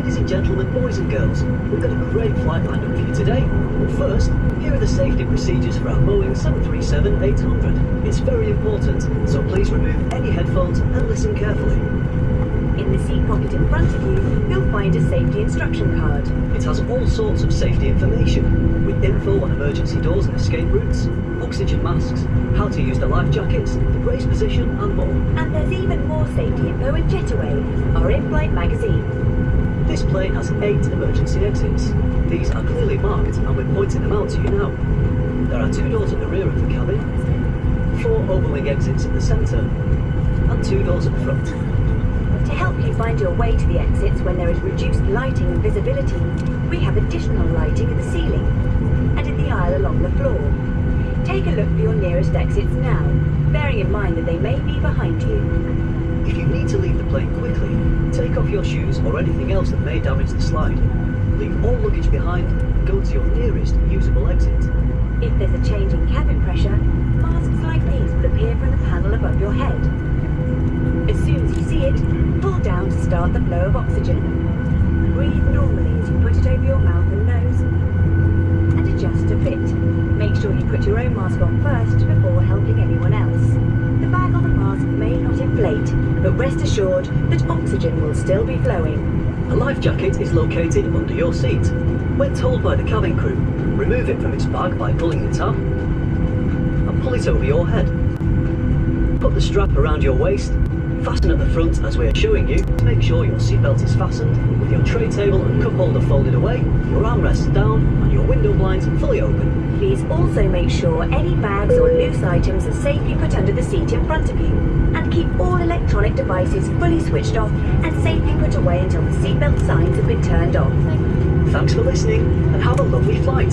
Ladies and gentlemen, boys and girls, we've got a great flight lined up for you today. But first, here are the safety procedures for our Boeing 737-800. It's very important, so please remove any headphones and listen carefully. In the seat pocket in front of you, you'll find a safety instruction card. It has all sorts of safety information, with info on emergency doors and escape routes, oxygen masks, how to use the life jackets, the brace position and more. And there's even more safety info in Jet2holidays, our in-flight magazine. This plane has 8 emergency exits. These are clearly marked and we're pointing them out to you now. There are 2 doors at the rear of the cabin, 4 overwing exits at the centre, and 2 doors at the front. To help you find your way to the exits when there is reduced lighting and visibility, we have additional lighting at the ceiling and in the aisle along the floor. Take a look for your nearest exits now, bearing in mind that they may be behind you. If you need to leave the plane quickly, take off your shoes or anything else that may damage the slide. Leave all luggage behind and go to your nearest usable exit. If there's a change in cabin pressure, masks like these will appear from the panel above your head. As soon as you see it, pull down to start the flow of oxygen. Breathe normally as you put it over your mouth and nose, and adjust to fit. Make sure you put your own mask on first before helping anyone else. The bag on the mask may not inflate, but rest assured that oxygen will still be flowing. A life jacket is located under your seat. When told by the cabin crew, remove it from its bag by pulling the tab and pull it over your head. Put the strap around your waist, fasten at the front as we are showing you to make sure your seatbelt is fastened, with your tray table and cup holder folded away, your armrests down and your window blinds fully open. Please also make sure any bags or loose items are safely put under the seat in front of you, and keep all electronic devices fully switched off and safely put away until the seatbelt signs have been turned off. Thanks for listening and have a lovely flight.